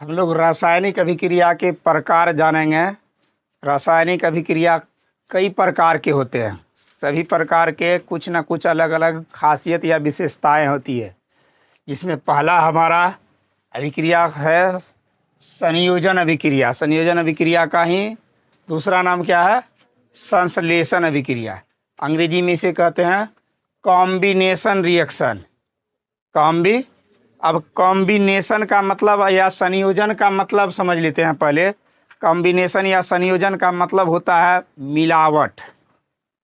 हम लोग रासायनिक अभिक्रिया के प्रकार जानेंगे। रासायनिक अभिक्रिया कई प्रकार के होते हैं। सभी प्रकार के कुछ न कुछ अलग अलग खासियत या विशेषताएं होती है। जिसमें पहला हमारा अभिक्रिया है संयोजन अभिक्रिया। संयोजन अभिक्रिया का ही दूसरा नाम क्या है? संश्लेषण अभिक्रिया। अंग्रेजी में इसे कहते हैं कॉम्बिनेशन रिएक्शन। अब कॉम्बिनेशन का मतलब या संयोजन का मतलब समझ लेते हैं पहले। कॉम्बिनेशन या संयोजन का मतलब होता है मिलावट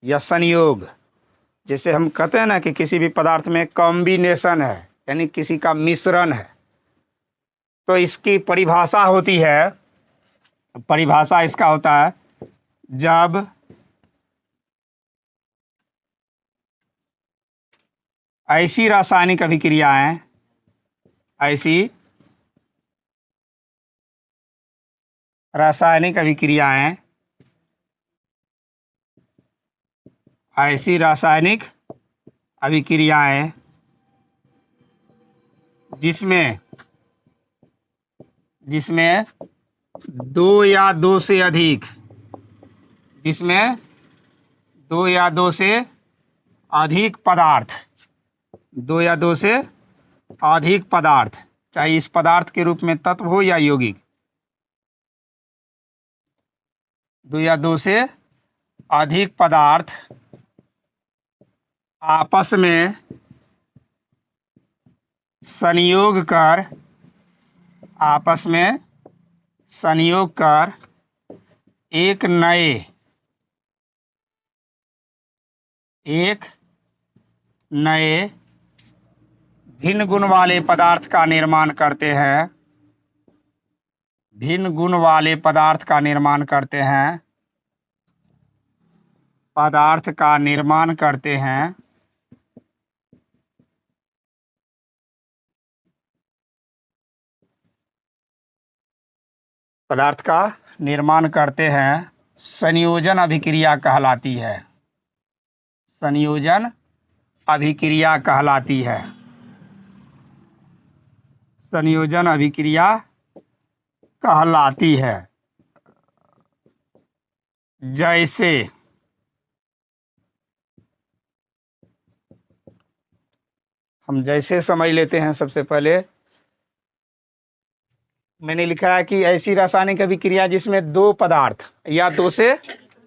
या संयोग। जैसे हम कहते हैं ना कि किसी भी पदार्थ में कॉम्बिनेशन है, यानी किसी का मिश्रण है, तो इसकी परिभाषा होती है, परिभाषा इसका होता है जब ऐसी रासायनिक अभिक्रियाएं ऐसी रासायनिक अभिक्रियाएं जिसमें दो या दो से अधिक पदार्थ, चाहे इस पदार्थ के रूप में तत्व हो या यौगिक, दो या दो से अधिक पदार्थ आपस में संयोग कर एक नए भिन्न गुण वाले पदार्थ का निर्माण करते हैं। पदार्थ का निर्माण करते हैं संयोजन अभिक्रिया कहलाती है। संयोजन अभिक्रिया कहलाती है। जैसे हम समझ लेते हैं। सबसे पहले मैंने लिखा है कि ऐसी रासायनिक अभिक्रिया जिसमें दो पदार्थ या दो से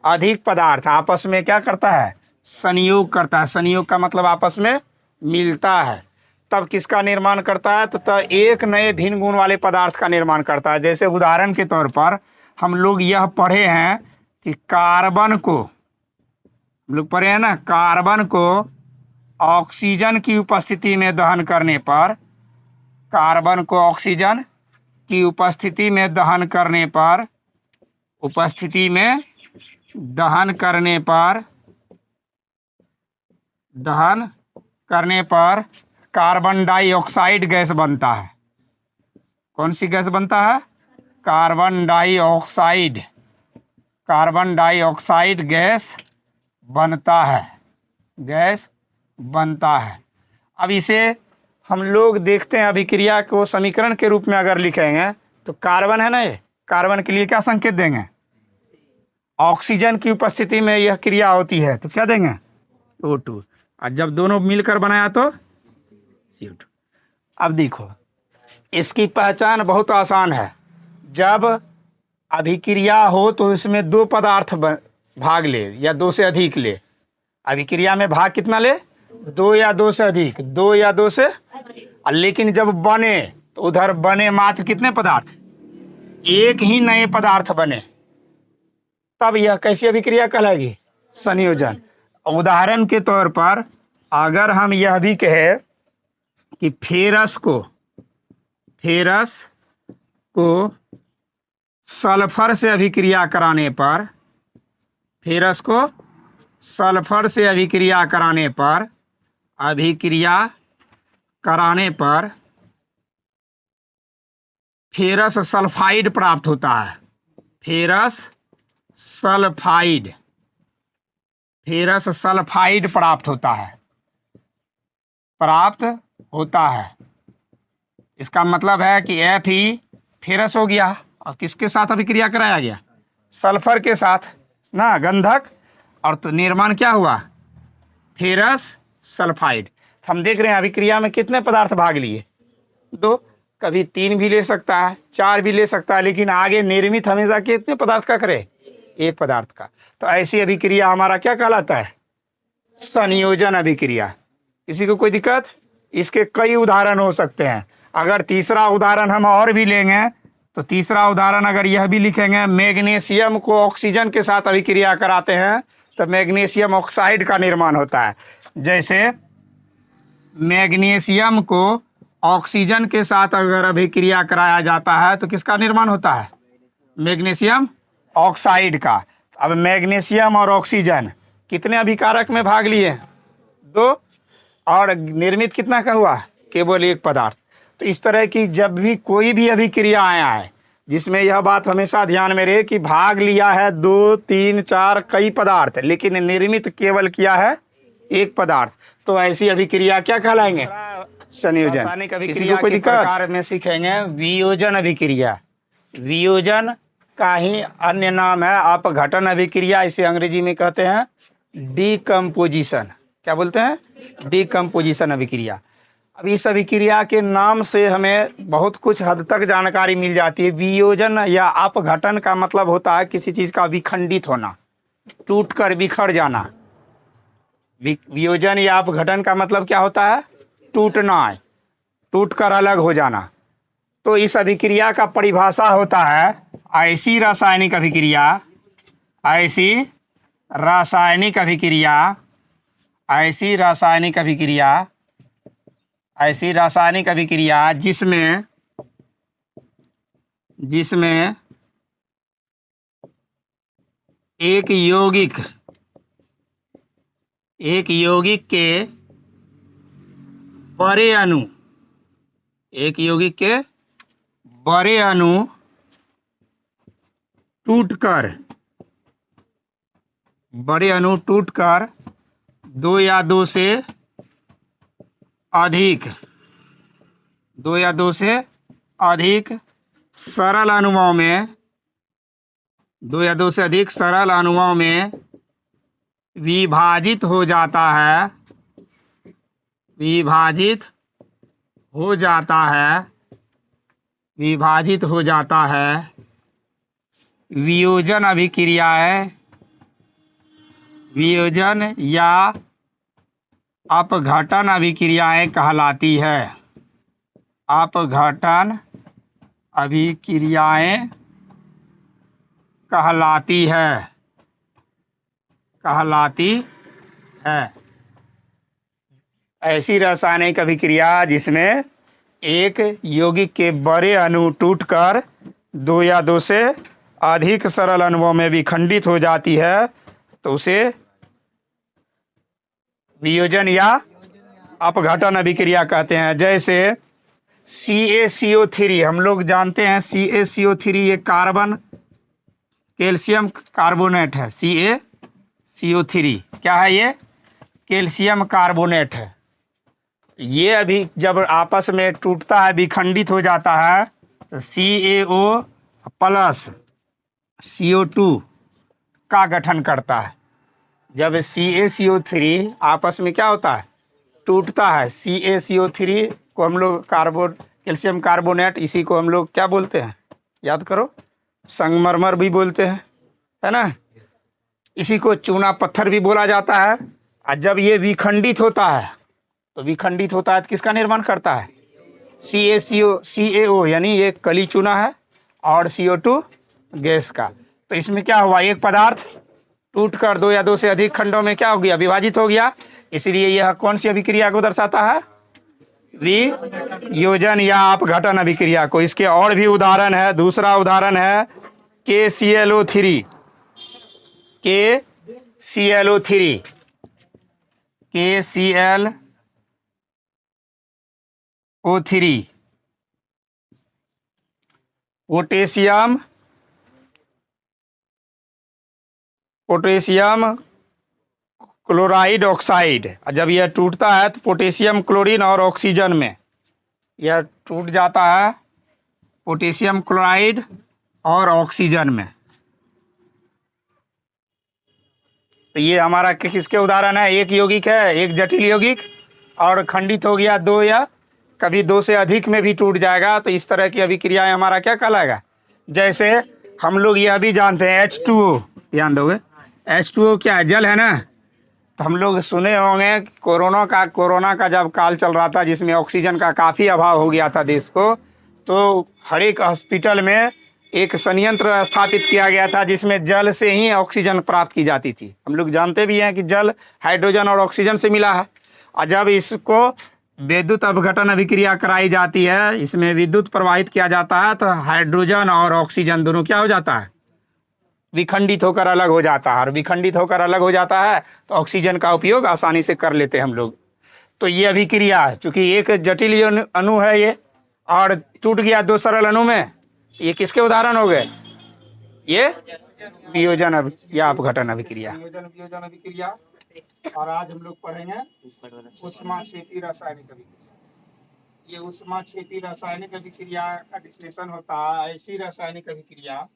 अधिक पदार्थ आपस में क्या करता है? संयोग करता है। संयोग का मतलब आपस में मिलता है, तब किसका निर्माण करता है? तो एक नए भिन्न गुण वाले पदार्थ का निर्माण करता है। जैसे उदाहरण के तौर पर हम लोग यह पढ़े हैं कि कार्बन को ऑक्सीजन की उपस्थिति में दहन करने पर कार्बन डाइऑक्साइड गैस बनता है। कौन सी गैस बनता है? कार्बन डाइऑक्साइड गैस बनता है। अब इसे हम लोग देखते हैं, अभिक्रिया को समीकरण के रूप में अगर लिखेंगे तो कार्बन है ना, ये कार्बन के लिए क्या संकेत देंगे? ऑक्सीजन की उपस्थिति में यह क्रिया होती है तो क्या देंगे? O2। और जब दोनों मिलकर बनाया तो CO2। अब देखो, इसकी पहचान बहुत आसान है। जब अभिक्रिया हो तो इसमें दो पदार्थ भाग ले या दो से अधिक ले। अभिक्रिया में भाग कितना ले? दो या दो से अधिक, लेकिन जब बने तो उधर बने मात्र कितने पदार्थ? एक ही नए पदार्थ बने, तब यह कैसी अभिक्रिया कहलाएगी? संयोजन। उदाहरण के तौर पर अगर हम यह भी कहें कि फेरस को सल्फर से अभिक्रिया कराने पर फेरस सल्फाइड प्राप्त होता है। फेरस सल्फाइड प्राप्त होता है। इसका मतलब है कि फेरस हो गया, और किसके साथ अभिक्रिया कराया गया? सल्फर के साथ ना, गंधक। और तो निर्माण क्या हुआ? Ferrous sulphide. हम देख रहे हैं अभिक्रिया में कितने पदार्थ भाग लिए? 2। कभी 3 भी ले सकता है, 4 भी ले सकता है, लेकिन आगे निर्मित हमेशा कितने पदार्थ का करे? एक पदार्थ का। तो ऐसी अभिक्रिया हमारा क्या कहलाता है? संयोजन अभिक्रिया। किसी को कोई दिक्कत? इसके कई उदाहरण हो सकते हैं। अगर तीसरा उदाहरण हम और भी लेंगे तो तीसरा उदाहरण अगर यह भी लिखेंगे, मैग्नीशियम को ऑक्सीजन के साथ अभिक्रिया कराते हैं तो मैग्नीशियम ऑक्साइड का निर्माण होता है। जैसे मैग्नीशियम को ऑक्सीजन के साथ अगर अभिक्रिया कराया जाता है तो किसका निर्माण होता है? मैग्नीशियम ऑक्साइड का। अब मैग्नीशियम और ऑक्सीजन कितने अभिकारक में भाग लिए? 2। और निर्मित कितना का हुआ? केवल एक पदार्थ। तो इस तरह की जब भी कोई भी अभिक्रिया आया है जिसमें यह बात हमेशा ध्यान में रहे कि भाग लिया है 2, 3, 4 कई पदार्थ, लेकिन निर्मित केवल किया है एक पदार्थ, तो ऐसी अभिक्रिया क्या कहलाएंगे? संयोजन। रासायनिक अभिक्रिया के प्रकार में सीखेंगे वियोजन अभिक्रिया। वियोजन का ही अन्य नाम है अपघटन अभिक्रिया। इसे अंग्रेजी में कहते हैं डीकम्पोजिशन। क्या बोलते हैं? डीकम्पोजिशन अभिक्रिया। अब इस अभिक्रिया के नाम से हमें बहुत कुछ हद तक जानकारी मिल जाती है। वियोजन या अपघटन का मतलब होता है किसी चीज़ का विखंडित होना, टूटकर बिखर जाना। वियोजन या अपघटन का मतलब क्या होता है? टूटना, टूटकर अलग हो जाना। तो इस अभिक्रिया का परिभाषा होता है ऐसी रासायनिक अभिक्रिया, ऐसी रासायनिक अभिक्रिया, ऐसी रासायनिक अभिक्रिया, ऐसी रासायनिक अभिक्रिया जिसमें एक यौगिक के बड़े अणु, एक यौगिक के बड़े अणु टूटकर, बड़े अणु टूटकर 2 या 2 से अधिक, 2 या 2 से अधिक सरल अणुओं में, 2 या 2 से अधिक सरल अणुओं में विभाजित हो जाता है, विभाजित हो जाता है, विभाजित हो जाता है। वियोजन अभिक्रियाएं, वियोजन या अपघटन अभिक्रियाएं कहलाती है। अपघटन अभिक्रियाएं कहलाती है, कहलाती है। ऐसी रासायनिक अभिक्रिया जिसमें एक यौगिक के बड़े अणु टूटकर 2 या 2 से अधिक सरल अणुओं में विखंडित हो जाती है तो उसे वियोजन या अपघटन अभिक्रिया कहते हैं। जैसे CaCO3, हम लोग जानते हैं CaCO3 ये कार्बन कैल्शियम कार्बोनेट है। CaCO3 क्या है? ये कैल्शियम कार्बोनेट है। ये अभी जब आपस में टूटता है, विखंडित हो जाता है तो CaO प्लस CO2 का गठन करता है। जब CaCO3 आपस में क्या होता है? टूटता है। CaCO3 को हम लोग कैल्शियम कार्बोनेट, इसी को हम लोग क्या बोलते हैं? याद करो, संगमरमर भी बोलते हैं, है ना। इसी को चूना पत्थर भी बोला जाता है। और जब ये विखंडित होता है तो विखंडित होता है तो किसका निर्माण करता है? CaO यानी ये कली चूना है और CO2 गैस का। तो इसमें क्या हुआ? एक पदार्थ टूटकर 2 या 2 से अधिक खंडों में क्या हो गया? विभाजित हो गया। इसलिए यह कौन सी अभिक्रिया को दर्शाता है? वियोजन या अपघटन अभिक्रिया को। इसके और भी उदाहरण है। दूसरा उदाहरण है KClO3, KClO3, KClO3 potassium chloride oxide. जब यह टूटता है तो पोटेशियम क्लोरीन और ऑक्सीजन में यह टूट जाता है पोटेशियम क्लोराइड और ऑक्सीजन में। तो ये हमारा किसके उदाहरण है? एक यौगिक है, एक जटिल यौगिक, और खंडित हो गया दो या कभी दो से अधिक में भी टूट जाएगा। तो इस तरह की अभिक्रियाएं हमारा क्या कहलाएगा? जैसे हम लोग यह भी जानते हैं H2O, ध्यान दोगे, H2O क्या है? जल है ना। तो हम लोग सुने होंगे कोरोना का जब काल चल रहा था, जिसमें ऑक्सीजन का काफ़ी अभाव हो गया था देश को, तो हर एक हॉस्पिटल में एक संयंत्र स्थापित किया गया था जिसमें जल से ही ऑक्सीजन प्राप्त की जाती थी। हम लोग जानते भी हैं कि जल हाइड्रोजन और ऑक्सीजन से मिला है, और जब इसको विद्युत अपघटन अभिक्रिया कराई जाती है, इसमें विद्युत प्रवाहित किया जाता है, तो हाइड्रोजन और ऑक्सीजन दोनों क्या हो जाता है? विखंडित होकर अलग हो जाता है। और विखंडित होकर अलग हो जाता है तो ऑक्सीजन का उपयोग आसानी से कर लेते हैं हम लोग। तो ये अभिक्रिया है, चूंकि एक जटिल अणु है ये, और टूट गया दो सरल अणु में, ये किसके उदाहरण हो गए? ये वियोजन या अपघटन अभिक्रिया। वियोजन अभिक्रिया। और आज हम लोग पढ़ेंगे ऊष्माक्षेपी रासायनिक अभिक्रिया। ये ऊष्माक्षेपी रासायनिक अभिक्रिया का डिफिनेशन होता है ऐसी रासायनिक अभिक्रिया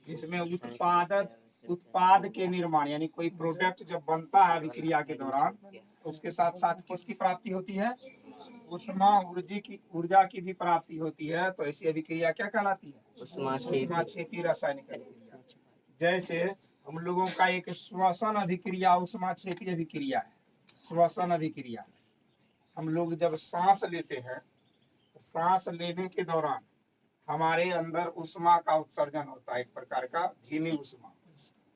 जिसमें उत्पाद के निर्माण, यानी कोई प्रोडक्ट जब बनता है अभिक्रिया के दौरान, तो उसके साथ साथ किसकी प्राप्ति होती है? ऊर्जा की भी प्राप्ति होती है। तो ऐसी अभिक्रिया क्या कहलाती है? ऊष्माक्षेपी रासायनिक अभिक्रिया। जैसे हम लोगों का एक श्वसन अभिक्रिया ऊष्माक्षेपी अभिक्रिया है। श्वसन अभिक्रिया, हम लोग जब सांस लेते हैं तो सांस लेने के दौरान हमारे अंदर ऊष्मा का उत्सर्जन होता है, एक प्रकार का धीमी ऊष्मा,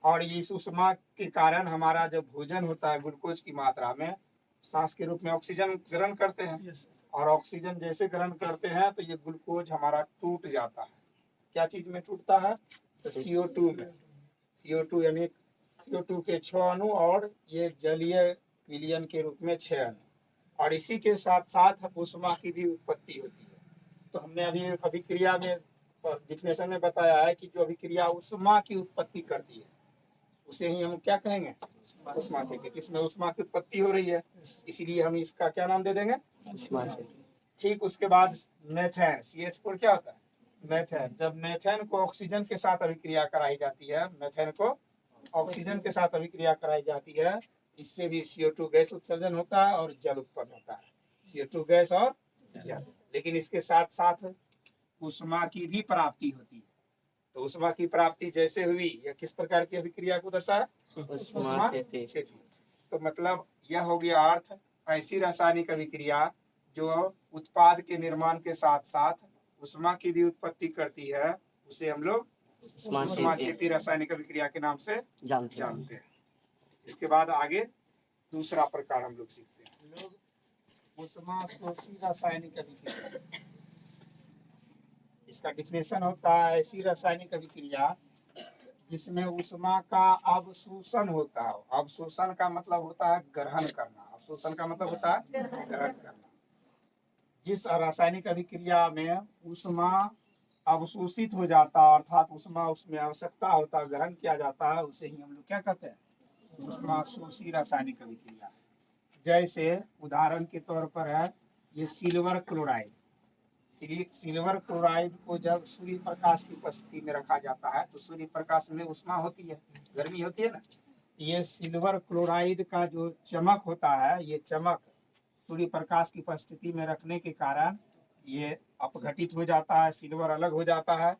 और इस ऊष्मा के कारण हमारा जो भोजन होता है ग्लूकोज की मात्रा में सांस के रूप में ऑक्सीजन ग्रहण करते हैं, और ऑक्सीजन जैसे ग्रहण करते हैं तो ये ग्लूकोज हमारा टूट जाता है। क्या चीज में टूटता है? तो CO2 में। CO2 यानी CO2 के 6 अणु, और ये जलीय विलयन के रूप में 6 अणु, और इसी के साथ साथ ऊष्मा की भी उत्पत्ति होती है। तो हमने अभी अभिक्रिया में डिफिनेशन में बताया है कि जो अभिक्रिया ऊष्मा की उत्पत्ति करती है उसे ही हम क्या कहेंगे? ऊष्माक्षेपी। इसमें ऊष्मा की उत्पत्ति हो रही है, इसीलिए हम इसका क्या नाम दे देंगे? ऊष्माक्षेपी। ठीक, उसके बाद मेथेन, CH4 क्या होता है? मेथेन। जब मेथेन को ऑक्सीजन के साथ अभिक्रिया कराई जाती है, मेथेन को ऑक्सीजन के साथ अभिक्रिया कराई जाती है, इससे भी CO2 गैस उत्सर्जन होता है और जल उत्पन्न होता है। CO2 गैस और जल। लेकिन इसके साथ साथ ऊष्मा की भी प्राप्ति होती है। तो ऊष्मा की प्राप्ति जैसे हुई, यह किस प्रकार की अभिक्रिया को दर्शाया? ऊष्माक्षेपी। तो मतलब यह हो गया अर्थ, ऐसी रासायनिक अभिक्रिया जो उत्पाद के निर्माण के साथ साथ ऊष्मा की भी उत्पत्ति करती है, उसे हम लोग ऊष्माक्षेपी रासायनिक अभिक्रिया के नाम से जानते हैं। इसके बाद आगे दूसरा प्रकार हम लोग सीखते हैं, ऊष्माशोषी रासायनिक अभिक्रिया। इसका डिफिनेशन होता है ऐसी रासायनिक अभिक्रिया जिसमें ऊष्मा का अवशोषण होता है। अवशोषण का मतलब होता है ग्रहण करना। अवशोषण का मतलब होता है ग्रहण करना। जिस रासायनिक अभिक्रिया में ऊष्मा अवशोषित हो जाता है, अर्थात ऊष्मा उसमें आवश्यकता होता है, ग्रहण किया जाता है, उसे ही हम लोग क्या कहते हैं? ऊष्माशोषी रासायनिक अभिक्रिया। जैसे उदाहरण के तौर पर है ये सिल्वर क्लोराइड। सिल्वर क्लोराइड को जब सूर्य प्रकाश की उपस्थिति में रखा जाता है तो सूर्य प्रकाश में ऊष्मा होती है, गर्मी होती है ना। ये सिल्वर क्लोराइड का जो चमक होता है, ये चमक सूर्य प्रकाश की उपस्थिति में रखने के कारण ये अपघटित हो जाता है, सिल्वर अलग हो जाता है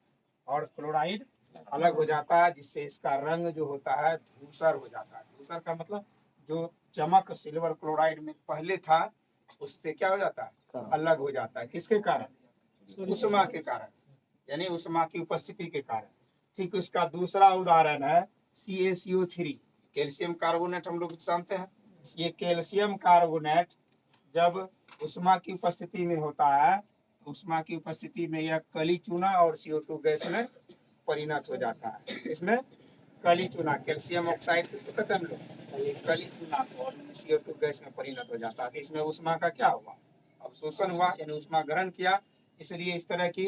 और क्लोराइड अलग हो जाता है, जिससे इसका रंग जो होता है धूसर हो जाता है। धूसर का मतलब जो चमक सिल्वर क्लोराइड में पहले था उससे क्या हो जाता है? अलग हो जाता है। किसके कारण? ऊष्मा के कारण, यानी ऊष्मा की उपस्थिति के कारण। ठीक, उसका दूसरा उदाहरण है CaCO3, कैल्शियम कार्बोनेट। हम लोग जानते हैं ये कैल्शियम कार्बोनेट जब ऊष्मा की उपस्थिति में होता है, ऊष्मा की उपस्थिति में यह कली चूना और CO2 गैस में परिणत हो जाता है। इसमें कली चूना, कैल्शियम ऑक्साइड किसको कहते हैं हम लोग? कली चूना, और CO2 गैस में परिणत हो जाता है। इसमें ऊष्मा का क्या हुआ? अवशोषण हुआ, यानी ऊष्मा ग्रहण किया। इसलिए इस तरह की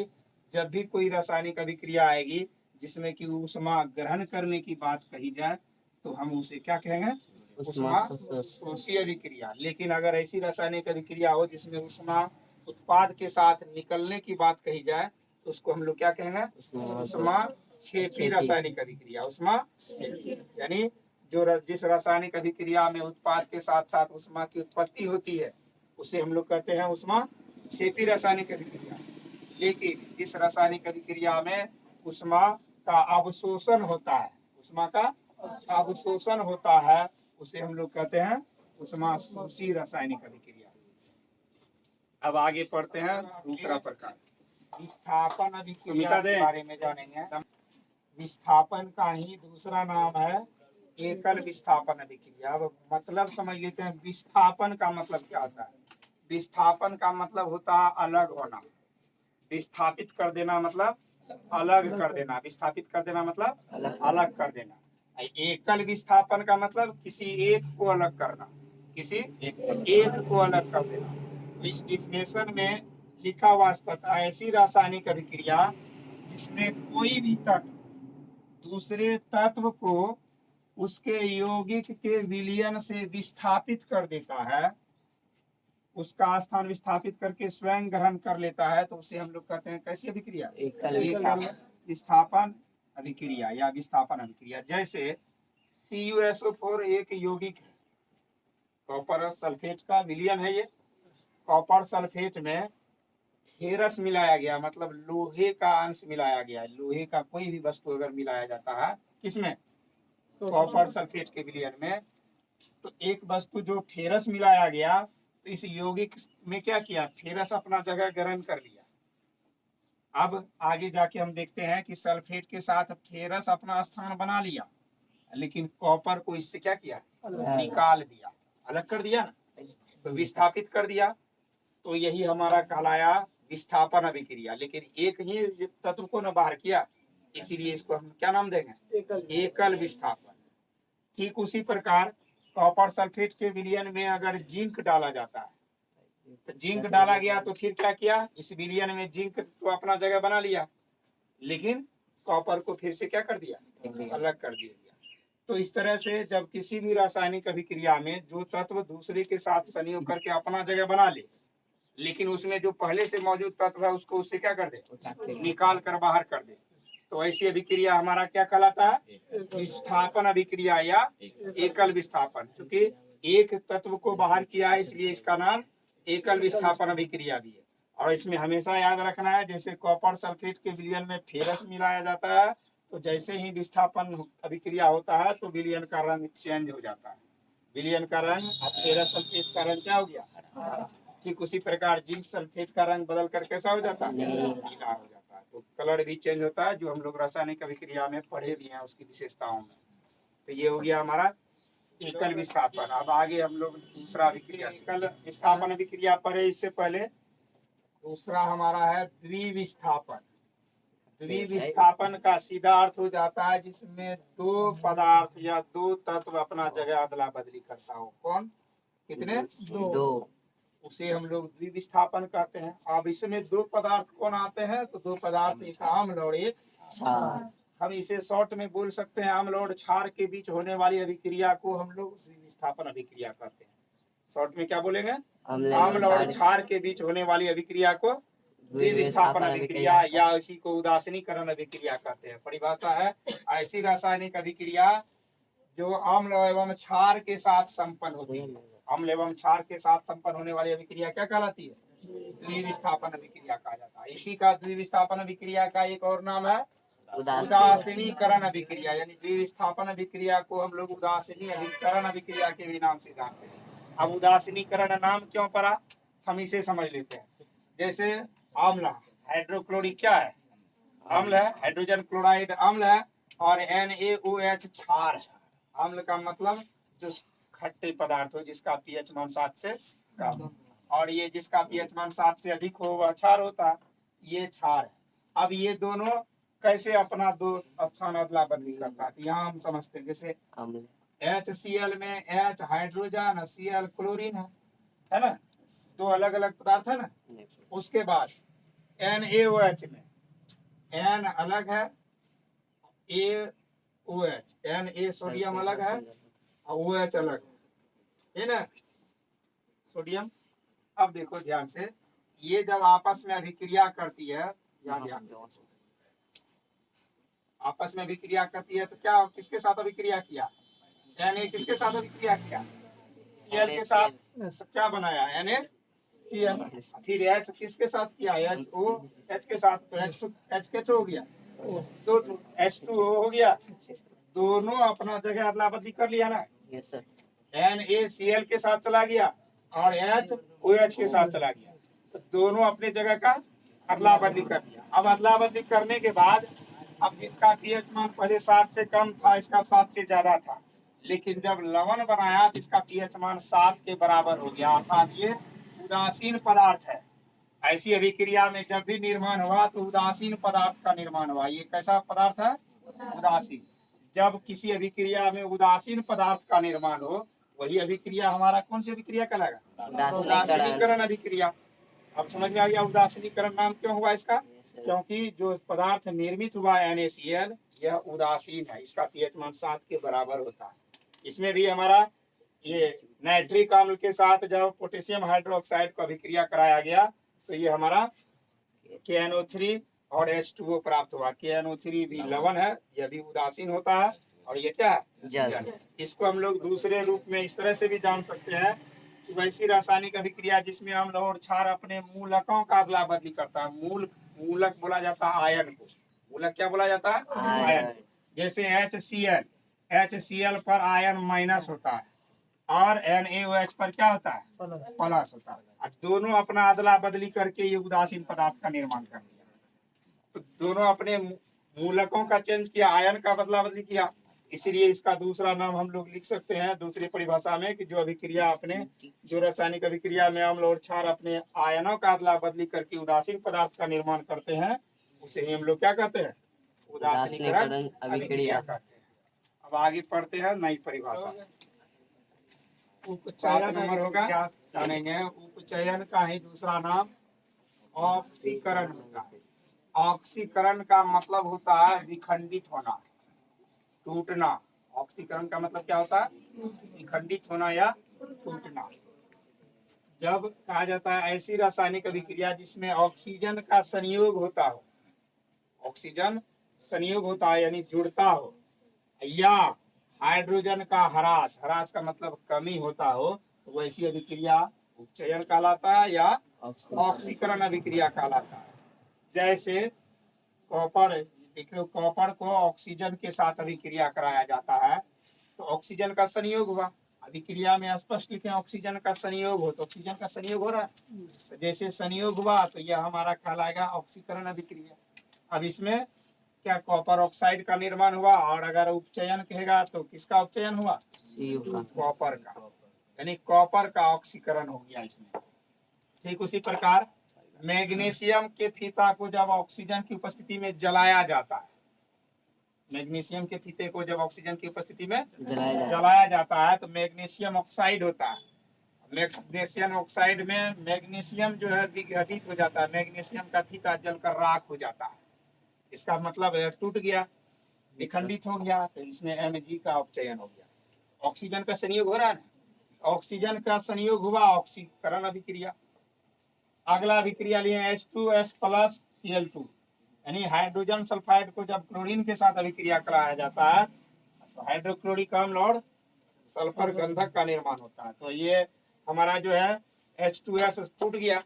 जब भी कोई रासायनिक अभिक्रिया आएगी जिसमें कि ऊष्मा ग्रहण करने की बात कही जाए तो हम उसे क्या कहेंगे? ऊष्माशोषी अभिक्रिया। लेकिन अगर ऐसी रासायनिक अभिक्रिया हो जिसमें ऊष्मा उत्पाद के साथ निकलने की बात कही जाए तो उसको हम लोग क्या कहेंगे? ऊष्माक्षेपी रासायनिक अभिक्रिया। ऊष्मा यानी जिस रासायनिक अभिक्रिया में उत्पाद के साथ साथ ऊष्मा की उत्पत्ति होती है उसे हम लोग कहते हैं ऊष्माक्षेपी रासायनिक अभिक्रिया। लेकिन जिस रासायनिक अभिक्रिया में ऊष्मा का अवशोषण होता है, ऊष्मा का अवशोषण होता है, उसे हम लोग कहते हैं ऊष्माशोषी रासायनिक अभिक्रिया। अब आगे पढ़ते हैं दूसरा प्रकार, विस्थापन अभिक्रिया के बारे में जानेंगे। विस्थापन का ही दूसरा नाम है एकल विस्थापन अभिक्रिया। अब मतलब समझ लेते हैं, विस्थापन का मतलब क्या होता है? विस्थापन का मतलब होता है अलग होना। विस्थापित कर देना मतलब अलग कर देना, विस्थापित कर देना मतलब अलग कर देना। एकल विस्थापन का मतलब किसी एक को अलग करना, किसी एक को अलग कर देना। तो इस डिफिनेशन में लिखा हुआ स्पष्ट, ऐसी रासायनिक अभिक्रिया जिसमें कोई भी तत्व दूसरे तत्व को उसके यौगिक के विलयन से विस्थापित कर देता है, उसका स्थान विस्थापित करके स्वयं ग्रहण कर लेता है, तो उसे हम लोग कहते हैं कैसी अभिक्रिया? एकल विस्थापन अभिक्रिया या विस्थापन अभिक्रिया। जैसे CuSO4 एक यौगिक है, कॉपर सल्फेट का विलयन है। ये कॉपर सल्फेट में फेरस मिलाया गया, मतलब लोहे का अंश मिलाया गया। लोहे का कोई भी वस्तु अगर मिलाया जाता है किसमें? कॉपर सल्फेट के विलयन में, तो एक वस्तु जो फेरस मिलाया गया, तो इस यौगिक में क्या किया? फेरस अपना जगह ग्रहण कर लिया। अब आगे जाके हम देखते हैं कि सल्फेट के साथ फेरस अपना स्थान बना लिया, लेकिन कॉपर को इससे क्या किया? निकाल दिया, अलग कर दिया ना, तो विस्थापित कर दिया। तो यही हमारा कहलाया विस्थापन अभिक्रिया। लेकिन एक ही तत्व को न बाहर किया, इसीलिए इसको हम क्या नाम देंगे? एकल विस्थापन। ठीक उसी प्रकार कॉपर सल्फेट के विलयन में अगर जिंक डाला जाता है, तो जिंक डाला गया तो फिर क्या किया? इस विलयन में जिंक तो अपना जगह बना लिया, लेकिन कॉपर को फिर से क्या कर दिया? अलग कर दिया। तो इस तरह से जब किसी भी रासायनिक अभिक्रिया में जो तत्व दूसरे के साथ संयोग करके अपना जगह बना ले, लेकिन उसमें जो पहले से मौजूद तत्व है उसको उससे क्या कर दे? निकाल कर बाहर कर दे, तो ऐसी अभिक्रिया हमारा क्या कहलाता है? विस्थापन अभिक्रिया या एकल विस्थापन। क्योंकि एक तत्व को बाहर किया है, इसलिए इसका नाम एकल विस्थापन अभिक्रिया भी है। और इसमें हमेशा याद रखना है, जैसे कॉपर सल्फेट के विलयन में फेरस मिलाया जाता है, तो जैसे ही विस्थापन अभिक्रिया होता है तो विलयन का रंग चेंज हो जाता है। विलयन का रंग, फेरस सल्फेट का रंग क्या हो गया? ठीक उसी प्रकार जिंक सल्फेट का रंग बदल कर कैसा हो जाता है? नीला हो जाता है। तो कलर भी चेंज होता है, जो हम लोग रासायनिक अभिक्रिया में पढ़े भी हैं उसकी विशेषताओं में। तो ये हो गया हमारा एकल विस्थापन। अब आगे हम लोग दूसरा अभिक्रिया, एकल विस्थापन अभिक्रिया पर इससे पहले दूसरा हमारा है द्विविस्थापन। द्विविस्थापन का सीधा अर्थ हो जाता है जिसमें दो पदार्थ या दो तत्व अपना जगह अदला बदली करता हो। कौन? कितने? दो। उसे हम लोग द्विविस्थापन कहते हैं। अब इसमें दो पदार्थ कौन आते हैं? तो दो पदार्थ, एक अम्ल और एक क्षार। हम इसे शॉर्ट में बोल सकते हैं, अम्ल और क्षार के बीच होने वाली अभिक्रिया को हम लोग द्विविस्थापन अभिक्रिया कहते हैं। शॉर्ट में क्या बोलेंगे? अम्ल और क्षार के बीच होने वाली अभिक्रिया को द्विविस्थापन अभिक्रिया या इसी को उदासीनीकरण अभिक्रिया कहते हैं। परिभाषा है, ऐसी रासायनिक अभिक्रिया जो अम्ल एवं क्षार के साथ संपन्न होती है। अम्ल एवं क्षार के साथ संपन्न होने वाली अभिक्रिया क्या कहलाती है? द्विविस्थापन अभिक्रिया कहा जाता है। इसी का द्विविस्थापन अभिक्रिया का एक और नाम है उदासीनीकरण अभिक्रिया। यानी द्विविस्थापन अभिक्रिया को हम लोग उदासीनीकरण अभिक्रिया के भी नाम से जानते हैं। अब उदासीनीकरण नाम क्यों पड़ा, हम इसे समझ लेते हैं। जैसे अम्ल, हाइड्रोक्लोरिक क्या है? अम्ल है। हाइड्रोजन क्लोराइड अम्ल है, और NaOH क्षार है। अम्ल का मतलब जो खट्टे पदार्थ हो जिसका pH मान 7 से कम हो, और ये जिसका pH मान 7 से अधिक हो वह क्षार होता है। ये क्षार है। अब ये दोनों कैसे अपना दो स्थान अदला बदली करता है, यहाँ हम समझते हैं। जैसे HCl में H हाइड्रोजन, Cl क्लोरीन है ना, दो अलग अलग पदार्थ है ना। उसके बाद NaOH में N अलग है, AOH, Na सोडियम अलग है और OH अलग है ना, सोडियम। अब देखो ध्यान से, ये जब आपस में अभिक्रिया करती है यहाँ ध्यान दो। आपस में अभिक्रिया करती है तो क्या किसके साथ अभिक्रिया किया, यानी किसके साथ अभिक्रिया किया, Cl के साथ। तो क्या बनाया NaCl। फिर H किसके साथ किया, H के साथ, तो H के हो गया, तो H2O हो गया। दोनों अपना जगह अदला बदली कर लिया ना। Yes sir. NaCl के साथ चला गया और HOH के साथ चला गया, तो दोनों अपने जगह का अदला बदली कर लिया। अब अदला बदली करने के बाद अब इसका pH मान पहले 7 से कम था, इसका 7 से ज्यादा था, लेकिन जब लवण बनाया तो इसका pH मान 7 के बराबर हो गया, अर्थात ये उदासीन पदार्थ है। ऐसी अभिक्रिया में जब भी निर्माण हुआ तो उदासीन पदार्थ का निर्माण हुआ। ये कैसा पदार्थ है, उदासीन। जब किसी अभिक्रिया में उदासीन पदार्थ का निर्माण हो, वही अभिक्रिया हमारा कौन सी अभिक्रिया कहलाएगा, उदासीनीकरण अभिक्रिया। अब समझ में आ गया उदासीनीकरण नाम क्यों हुआ इसका, क्योंकि जो पदार्थ निर्मित हुआ NaCl यह उदासीन है, इसका pH मान 7 के बराबर होता है। इसमें भी हमारा ये नाइट्रिक अम्ल के साथ जब पोटेशियम हाइड्रोक्साइड को अभिक्रिया कराया गया तो ये हमारा KNO3 और H2O प्राप्त हुआ। KNO3 भी लवण है, यह भी उदासीन होता है, और ये क्या है, जल। इसको हम लोग दूसरे रूप में इस तरह से भी जान सकते हैं कि वैसी रासायनिक अभिक्रिया जिसमें अम्ल और क्षार अपने मूलकों का अदला बदली करता है। मूलक बोला जाता है आयन को, मूलक क्या बोला जाता है, आयन। जैसे HCl पर आयन माइनस होता है और NaOH पर क्या होता है, प्लस होता है। अब दोनों अपना अदला बदली करके ये उदासीन पदार्थ का निर्माण कर लिया। तो दोनों अपने मूलकों का चेंज किया, आयन का बदला बदली किया, इसलिए इसका दूसरा नाम हम लोग लिख सकते हैं दूसरी परिभाषा में कि जो अभिक्रिया अपने जो रासायनिक अभिक्रिया में अम्ल और क्षार अपने आयनों का अदला बदली करके उदासीन पदार्थ का निर्माण करते हैं, उसे ही हम लोग क्या कहते हैं, उदासीनीकरण अभिक्रिया कहते हैं। अब आगे पढ़ते हैं नई परिभाषा। उपचयन नंबर होगा, जानेंगे। उपचयन का ही दूसरा नाम ऑक्सीकरण होता है। ऑक्सीकरण का मतलब होता है विखंडित होना, टूटना। ऑक्सीकरण का मतलब क्या होता है, विखंडित होना या टूटना। जब कहा जाता है ऐसी रासायनिक अभिक्रिया जिसमें ऑक्सीजन का संयोग होता हो, ऑक्सीजन संयोग होता है यानी जुड़ता हो, या हाइड्रोजन का ह्रास, ह्रास का मतलब कमी होता हो, तो वैसी अभिक्रिया उपचयन कहलाता है या ऑक्सीकरण अभिक्रिया कहलाता है। जैसे कॉपर, कॉपर को ऑक्सीजन के साथ अभिक्रिया कराया जाता है तो ऑक्सीजन का संयोग हुआ, अभिक्रिया में स्पष्ट लिखे ऑक्सीजन का संयोग हो, तो ऑक्सीजन का संयोग हो रहा है, तो जैसे संयोग हुआ तो यह हमारा कहलाएगा ऑक्सीकरण अभिक्रिया। अब इसमें क्या कॉपर ऑक्साइड का निर्माण हुआ, और अगर उपचयन कहेगा तो किसका उपचयन हुआ, कॉपर का, यानी कॉपर का ऑक्सीकरण हो गया इसमें। ठीक उसी प्रकार मैग्नीशियम के फीता को जब ऑक्सीजन की उपस्थिति में जलाया जाता है, मैग्नीशियम के फीते को जब ऑक्सीजन की उपस्थिति में जलाया जाता है तो मैग्नीशियम ऑक्साइड होता है। मैग्नीशियम ऑक्साइड में मैग्नीशियम जो है विघटित हो जाता है, मैग्नीशियम का फीता जलकर राख हो जाता है, इसका मतलब टूट गया, विखंडित हो गया, तो इसमें Mg का उपचयन हो गया। ऑक्सीजन का संयोग हो रहा है ना, ऑक्सीजन का संयोग हुआ, ऑक्सीकरण अभिक्रिया। अगला अभिक्रिया लिए H2S प्लस Cl2, यानी हाइड्रोजन सल्फाइड को जब क्लोरीन के साथ अभिक्रिया कराया जाता है तो हाइड्रोक्लोरिक अम्ल और सल्फर गंधक का निर्माण होता है। तो ये हमारा जो है H2S टूट गया,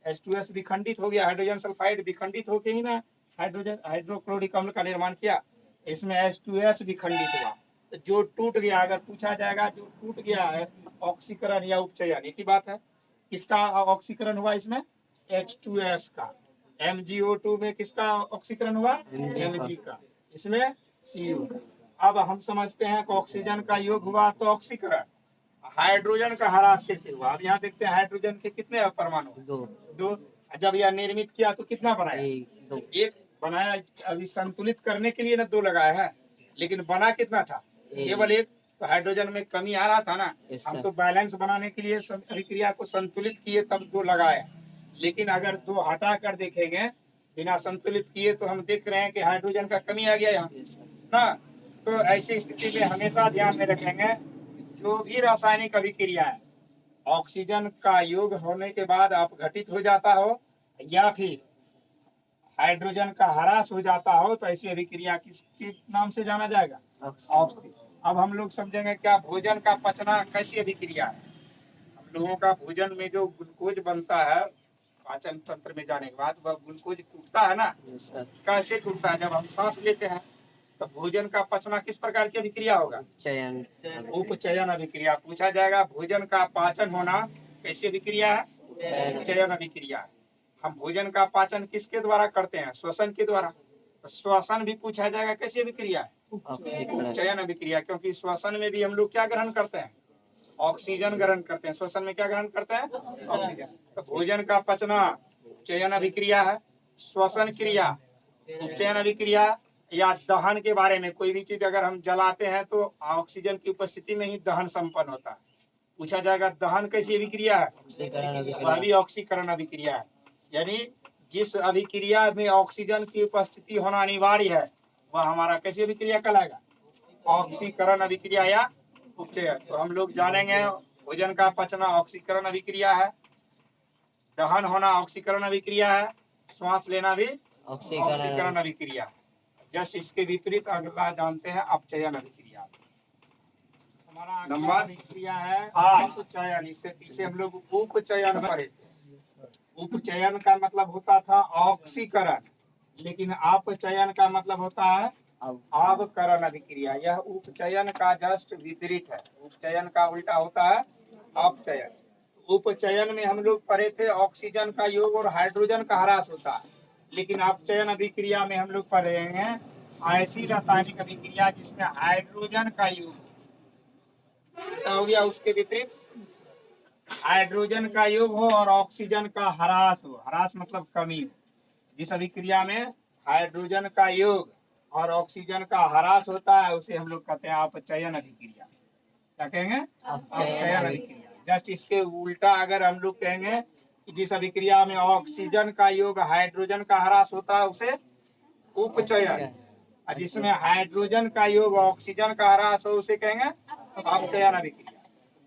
H2S विखंडित हो गया, हाइड्रोजन सल्फाइड विखंडित होके ही ना हाइड्रोक्लोरिक अम्ल का निर्माण किया, इसमें H2S विखंडित हुआ। तो जो टूट गया, अगर पूछा जाएगा जो टूट गया है ऑक्सीकरण या उपचयन, एक ही बात है। किसका ऑक्सीकरण हुआ इसमें, H2S का। MgO2 में किसका ऑक्सीकरण हुआ, Mg का, इसमें Cu का। अब हम समझते हैं कि ऑक्सीजन का योग हुआ तो ऑक्सीकरण, हाइड्रोजन का ह्रास कैसे हुआ। अब यहाँ देखते हैं हाइड्रोजन के कितने परमाणु, दो। जब यह निर्मित किया तो कितना बनाया, एक बनाया। अभी संतुलित करने के लिए ना दो लगाया है, लेकिन बना कितना था, केवल एक। तो हाइड्रोजन में कमी आ रहा था ना, हम तो बैलेंस बनाने के लिए अभिक्रिया को संतुलित किए तब दो लगाए, लेकिन अगर दो हटा कर देखेंगे बिना संतुलित किए तो हम देख रहे हैं कि हाइड्रोजन का कमी आ गया यहाँ ना। तो ऐसी स्थिति में हमेशा ध्यान में रखेंगे जो भी रासायनिक अभिक्रिया है ऑक्सीजन का योग होने के बाद अपघटित हो जाता हो या फिर हाइड्रोजन का ह्रास हो जाता हो तो ऐसी अभिक्रिया किसके नाम से जाना जाएगा? ऑक्सीजन। अब हम लोग समझेंगे क्या भोजन का पचना कैसी अभिक्रिया है। हम लोगों का भोजन में जो ग्लूकोज बनता है पाचन तंत्र में जाने के बाद वह ग्लूकोज टूटता है ना, कैसे टूटता है? जब हम सांस लेते हैं तो भोजन का पचना किस प्रकार की अभिक्रिया होगा? चयन। उपचयन अभिक्रिया। पूछा जाएगा भोजन का पाचन होना कैसी अभिक्रिया है? उपचयन अभिक्रिया है। हम भोजन का पाचन किसके द्वारा करते हैं? श्वसन के द्वारा। तो श्वसन भी पूछा जाएगा कैसी अभिक्रिया है? उपचयन अभिक्रिया, क्योंकि श्वसन में भी हम लोग क्या ग्रहण करते हैं? ऑक्सीजन ग्रहण करते हैं। श्वसन में क्या ग्रहण करते हैं? ऑक्सीजन। तो भोजन का पचना चयन अभिक्रिया है। श्वसन क्रिया उपचयन अभिक्रिया, या दहन के बारे में कोई भी चीज अगर हम जलाते हैं तो ऑक्सीजन की उपस्थिति में ही दहन संपन्न होता है। पूछा जाएगा दहन कैसी अभिक्रिया है? वह भी ऑक्सीकरण अभिक्रिया है। यानी जिस अभिक्रिया में ऑक्सीजन की उपस्थिति होना अनिवार्य है वह हमारा कैसी अभिक्रिया कहलाएगा? ऑक्सीकरण अभिक्रिया या उपचयन। तो हम लोग जानेंगे भोजन का पचना ऑक्सीकरण अभिक्रिया है, दहन होना ऑक्सीकरण अभिक्रिया है, श्वास लेना भी ऑक्सीकरण अभिक्रिया। जस्ट इसके विपरीत अगला जानते हैं अपचयन अभिक्रिया। हमारा नंबर अभिक्रिया है अपचयन। इससे पीछे हम लोग उपचयन पढ़े थे। उपचयन का मतलब होता था ऑक्सीकरण, लेकिन अपचयन का मतलब होता है अवकरण अभिक्रिया। यह उपचयन का जस्ट विपरीत है। उपचयन का उल्टा होता है अपचयन। उपचयन में हम लोग पढ़े थे ऑक्सीजन का योग और हाइड्रोजन का ह्रास होता है, लेकिन अपचयन अभिक्रिया में हम लोग पढ़ेंगे ऐसी रासायनिक अभिक्रिया जिसमें हाइड्रोजन का योग हो गया, उसके विपरीत हाइड्रोजन का योग हो और ऑक्सीजन का ह्रास हो। ह्रास मतलब कमी हो। जिस अभिक्रिया में हाइड्रोजन का योग और ऑक्सीजन का ह्रास होता है उसे हम लोग कहते हैं अपचयन अभिक्रिया। क्या कहेंगे? अपचयन अभिक्रिया। जस्ट इसके उल्टा अगर हम लोग कहेंगे कि जिस अभिक्रिया में ऑक्सीजन का योग हाइड्रोजन का ह्रास होता है उसे उपचयन, जिसमें हाइड्रोजन का योग ऑक्सीजन का ह्रास हो उसे कहेंगे अपचयन अभिक्रिया।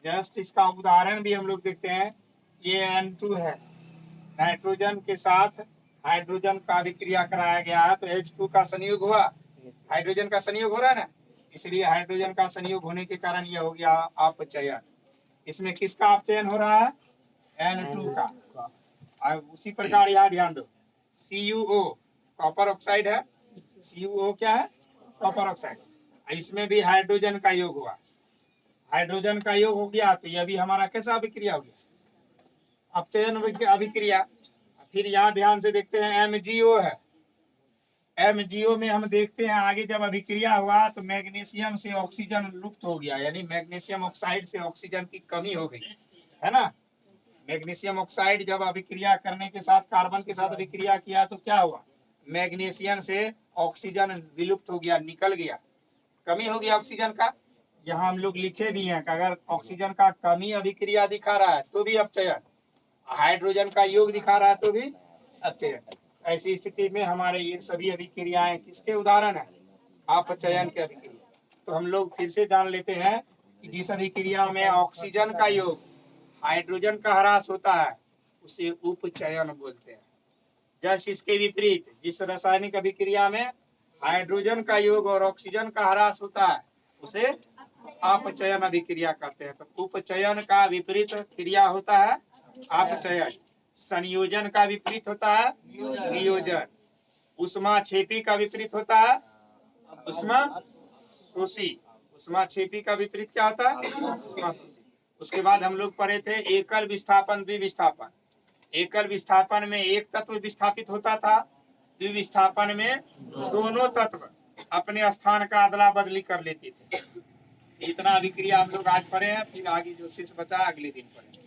जस्ट इसका उदाहरण भी हम लोग देखते हैं। ये N2 है, नाइट्रोजन के साथ हाइड्रोजन का अभिक्रिया कराया गया है तो H2 का संयोग हुआ, हाइड्रोजन का संयोग हो रहा है ना, इसलिए हाइड्रोजन का संयोग होने के कारण यह हो गया अपचयन। इसमें किसका अपचयन हो रहा है? N2 का। अब उसी प्रकार यहाँ ध्यान दो, CuO कॉपर ऑक्साइड है। CuO क्या है? Copper oxide. इसमें भी हाइड्रोजन का योग हुआ, हाइड्रोजन का योग हो गया तो यह भी हमारा कैसा अभिक्रिया हो गया? अपचयन अभिक्रिया। फिर यहाँ ध्यान से देखते हैं MgO है। MgO में हम देखते हैं आगे जब अभिक्रिया हुआ तो मैग्नीशियम से ऑक्सीजन लुप्त हो गया, यानी मैग्नीशियम ऑक्साइड से ऑक्सीजन की कमी हो गई है ना। मैग्नीशियम ऑक्साइड जब अभिक्रिया करने के साथ कार्बन के साथ अभिक्रिया किया तो क्या हुआ? मैग्नीशियम से ऑक्सीजन विलुप्त हो गया, निकल गया, कमी हो गया ऑक्सीजन का। यहाँ हम लोग लिखे भी हैं कि अगर ऑक्सीजन का कमी अभिक्रिया दिखा रहा है तो भी अपचयन, हाइड्रोजन का योग दिखा रहा है तो भी अपचयन। ऐसी स्थिति में हमारे ये सभी अभिक्रियाएं किसके उदाहरण है? अपचयन के अभिक्रिया। तो हम लोग फिर से जान लेते हैं कि जिस अभिक्रिया में ऑक्सीजन का योग हाइड्रोजन का ह्रास होता है उसे उपचयन बोलते हैं। जस्ट इसके विपरीत जिस रासायनिक अभिक्रिया में हाइड्रोजन का योग और ऑक्सीजन का ह्रास होता है उसे अपचयन अभिक्रिया कहते हैं। तो उपचयन का विपरीत क्रिया होता है अपचयन। संयोजन का विपरीत होता है वियोजन। ऊष्माक्षेपी का विपरीत होता है ऊष्माशोषी। ऊष्माक्षेपी का विपरीत क्या होता है? ऊष्माशोषी। उसके बाद हम लोग पढ़े थे एकल विस्थापन द्विविस्थापन। एकल विस्थापन में एक तत्व विस्थापित होता था, द्विविस्थापन में दोनों तत्व अपने स्थान का अदला बदली कर लेते थे। इतना अभिक्रिया हम लोग आज पढ़े हैं, फिर आगे जो शेष बचा अगले दिन पढ़े।